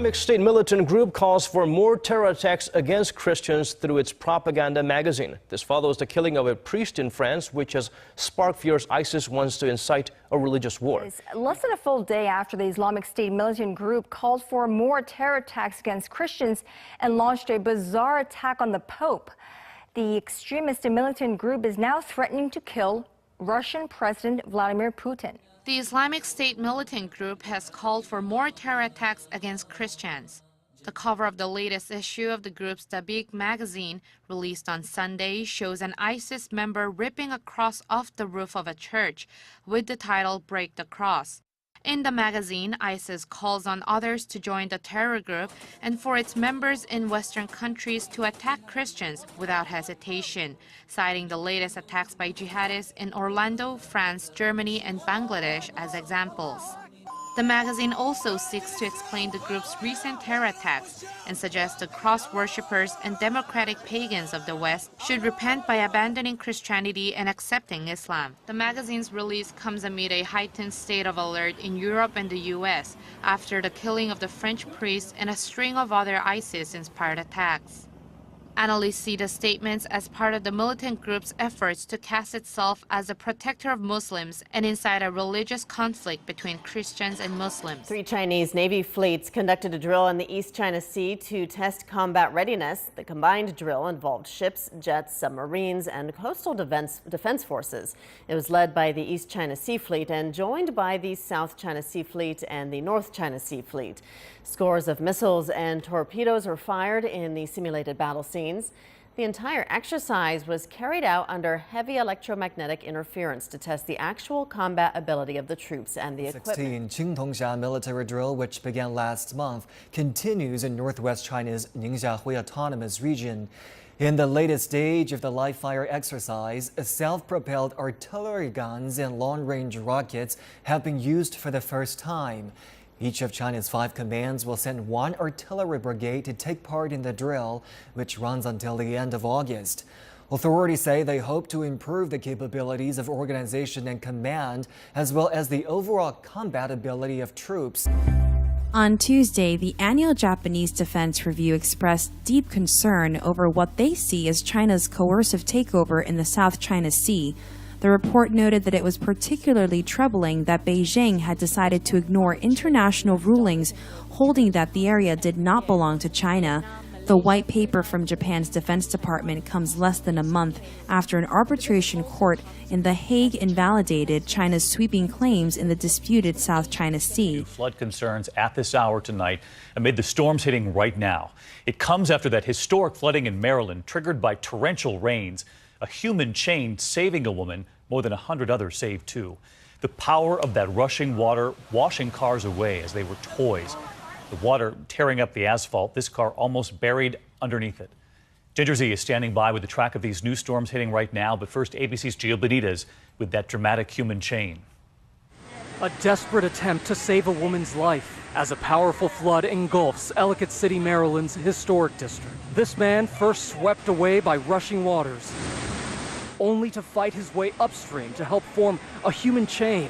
Islamic State militant group calls for more terror attacks against Christians through its propaganda magazine. This follows the killing of a priest in France, which has sparked fears ISIS wants to incite a religious war. It's less than a full day after the Islamic State militant group called for more terror attacks against Christians and launched a bizarre attack on the Pope. The extremist and militant group is now threatening to kill Russian President Vladimir Putin. The Islamic State militant group has called for more terror attacks against Christians. The cover of the latest issue of the group's Dabiq magazine, released on Sunday, shows an ISIS member ripping a cross off the roof of a church with the title "Break the Cross." In the magazine, ISIS calls on others to join the terror group and for its members in Western countries to attack Christians without hesitation, citing the latest attacks by jihadists in Orlando, France, Germany, and Bangladesh as examples. The magazine also seeks to explain the group's recent terror attacks and suggests the cross worshippers and democratic pagans of the West should repent by abandoning Christianity and accepting Islam. The magazine's release comes amid a heightened state of alert in Europe and the U.S. after the killing of the French priest and a string of other ISIS-inspired attacks. Analysts see the statements as part of the militant group's efforts to cast itself as a protector of Muslims and incite a religious conflict between Christians and Muslims. 3 Chinese Navy fleets conducted a drill in the East China Sea to test combat readiness. The combined drill involved ships, jets, submarines, and coastal defense forces. It was led by the East China Sea Fleet and joined by the South China Sea Fleet and the North China Sea Fleet. Scores of missiles and torpedoes were fired in the simulated battle scenes. The entire exercise was carried out under heavy electromagnetic interference to test the actual combat ability of the troops and the equipment. 16 Qingtongsha military drill, which began last month, continues in northwest China's Ningxia Autonomous Region. In the latest stage of the live-fire exercise, self-propelled artillery guns and long-range rockets have been used for the first time. Each of China's 5 commands will send 1 artillery brigade to take part in the drill, which runs until the end of August. Authorities say they hope to improve the capabilities of organization and command, as well as the overall combat ability of troops. On Tuesday, the annual Japanese Defense Review expressed deep concern over what they see as China's coercive takeover in the South China Sea. The report noted that it was particularly troubling that Beijing had decided to ignore international rulings holding that the area did not belong to China. The white paper from Japan's Defense Department comes less than a month after an arbitration court in The Hague invalidated China's sweeping claims in the disputed South China Sea. Flood concerns at this hour tonight amid the storms hitting right now. It comes after that historic flooding in Maryland triggered by torrential rains. A human chain saving a woman, more than 100 others saved too. The power of that rushing water washing cars away as they were toys. The water tearing up the asphalt, this car almost buried underneath it. Ginger Z is standing by with the track of these new storms hitting right now, but first ABC's Gio Benitez with that dramatic human chain. A desperate attempt to save a woman's life as a powerful flood engulfs Ellicott City, Maryland's historic district. This man first swept away by rushing waters, only to fight his way upstream to help form a human chain.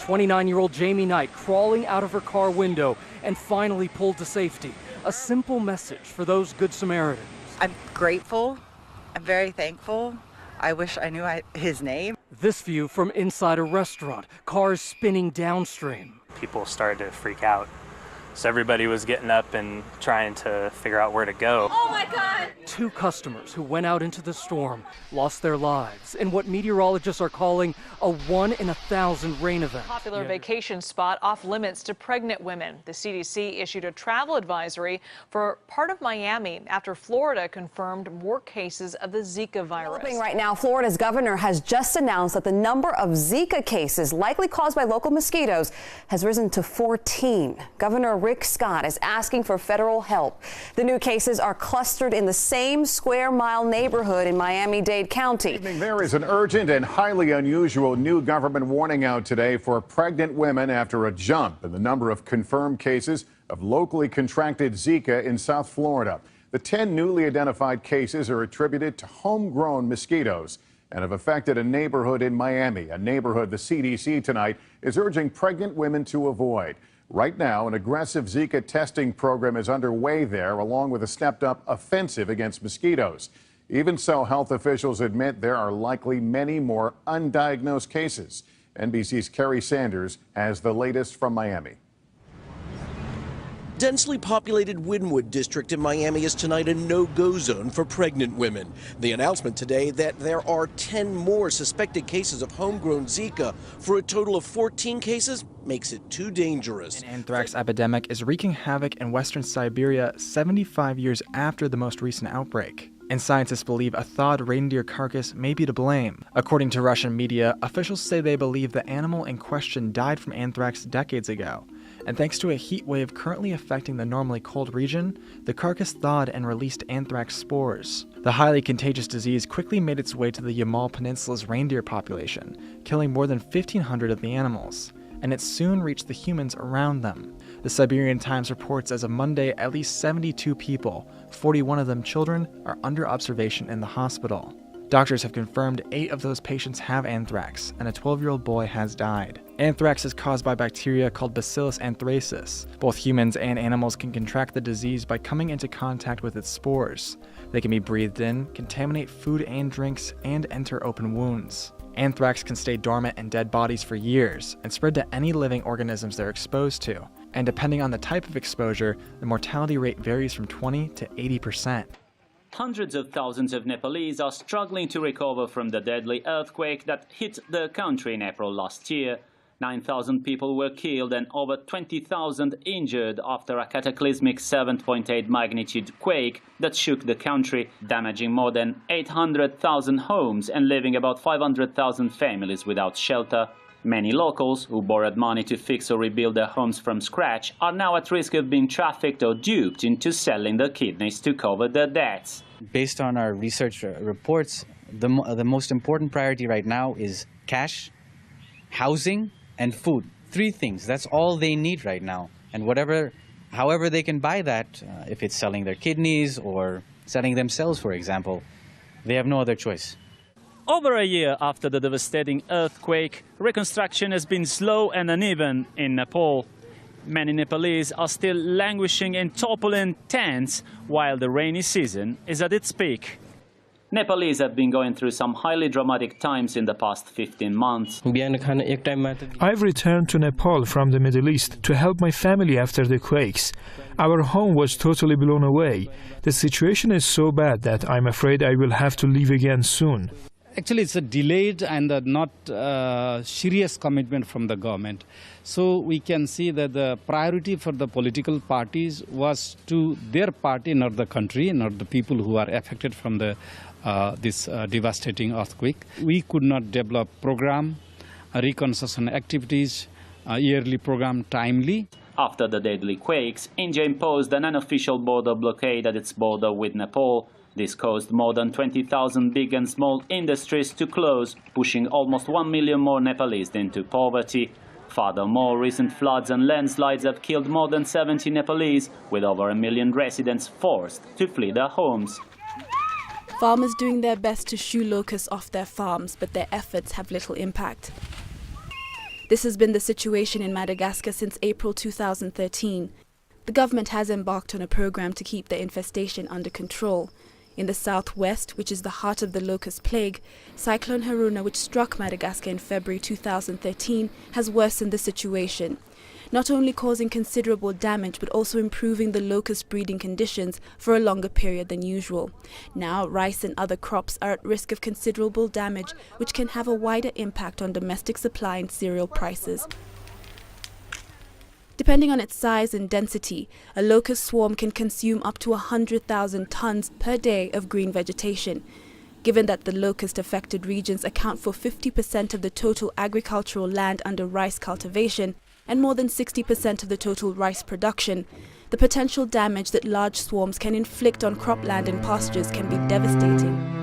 29-year-old Jamie Knight crawling out of her car window and finally pulled to safety. A simple message for those good Samaritans. I'm grateful. I'm very thankful. I wish I knew his name. This view from inside a restaurant, cars spinning downstream. People started to freak out. So everybody was getting up and trying to figure out where to go. Oh my God! 2 customers who went out into the storm lost their lives in what meteorologists are calling a 1 in 1,000 rain event. Popular vacation spot off limits to pregnant women. The CDC issued a travel advisory for part of Miami after Florida confirmed more cases of the Zika virus. Right now, Florida's governor has just announced that the number of Zika cases likely caused by local mosquitoes has risen to 14. Governor Rick Scott is asking for federal help. The new cases are clustered in the same square-mile neighborhood in Miami-Dade County. There is an urgent and highly unusual new government warning out today for pregnant women after a jump in the number of confirmed cases of locally contracted Zika in South Florida. The 10 newly identified cases are attributed to homegrown mosquitoes and have affected a neighborhood in Miami, a neighborhood the CDC tonight is urging pregnant women to avoid. Right now, an aggressive Zika testing program is underway there, along with a stepped-up offensive against mosquitoes. Even so, health officials admit there are likely many more undiagnosed cases. NBC's Kerry Sanders has the latest from Miami. Densely populated Wynwood district in Miami is tonight a no-go zone for pregnant women. The announcement today that there are 10 more suspected cases of homegrown Zika for a total of 14 cases makes it too dangerous. An anthrax epidemic is wreaking havoc in western Siberia 75 years after the most recent outbreak. And scientists believe a thawed reindeer carcass may be to blame. According to Russian media, officials say they believe the animal in question died from anthrax decades ago. And thanks to a heat wave currently affecting the normally cold region, the carcass thawed and released anthrax spores. The highly contagious disease quickly made its way to the Yamal Peninsula's reindeer population, killing more than 1,500 of the animals, and it soon reached the humans around them. The Siberian Times reports as of Monday, at least 72 people, 41 of them children, are under observation in the hospital. Doctors have confirmed 8 of those patients have anthrax, and a 12-year-old boy has died. Anthrax is caused by bacteria called Bacillus anthracis. Both humans and animals can contract the disease by coming into contact with its spores. They can be breathed in, contaminate food and drinks, and enter open wounds. Anthrax can stay dormant in dead bodies for years and spread to any living organisms they're exposed to. And depending on the type of exposure, the mortality rate varies from 20 to 80%. Hundreds of thousands of Nepalese are struggling to recover from the deadly earthquake that hit the country in April last year. 9,000 people were killed and over 20,000 injured after a cataclysmic 7.8 magnitude quake that shook the country, damaging more than 800,000 homes and leaving about 500,000 families without shelter. Many locals who borrowed money to fix or rebuild their homes from scratch are now at risk of being trafficked or duped into selling their kidneys to cover their debts. Based on our research reports, the most important priority right now is cash, housing, and food. 3 things. That's all they need right now. And however they can buy that, if it's selling their kidneys or selling themselves, for example, they have no other choice. Over a year after the devastating earthquake, reconstruction has been slow and uneven in Nepal. Many Nepalese are still languishing in tarpaulin tents while the rainy season is at its peak. Nepalese have been going through some highly dramatic times in the past 15 months. I've returned to Nepal from the Middle East to help my family after the quakes. Our home was totally blown away. The situation is so bad that I'm afraid I will have to leave again soon. Actually, it's a delayed and not serious commitment from the government. So we can see that the priority for the political parties was to their party, not the country, not the people who are affected from this devastating earthquake. We could not develop program, reconstruction activities, yearly program timely. After the deadly quakes, India imposed an unofficial border blockade at its border with Nepal. This caused more than 20,000 big and small industries to close, pushing almost 1 million more Nepalese into poverty. Furthermore, recent floods and landslides have killed more than 70 Nepalese, with over 1 million residents forced to flee their homes. Farmers doing their best to shoo locusts off their farms, but their efforts have little impact. This has been the situation in Madagascar since April 2013. The government has embarked on a program to keep the infestation under control. In the southwest, which is the heart of the locust plague, Cyclone Haruna, which struck Madagascar in February 2013, has worsened the situation, not only causing considerable damage but also improving the locust breeding conditions for a longer period than usual. Now, rice and other crops are at risk of considerable damage, which can have a wider impact on domestic supply and cereal prices. Depending on its size and density, a locust swarm can consume up to 100,000 tons per day of green vegetation. Given that the locust-affected regions account for 50% of the total agricultural land under rice cultivation and more than 60% of the total rice production, the potential damage that large swarms can inflict on cropland and pastures can be devastating.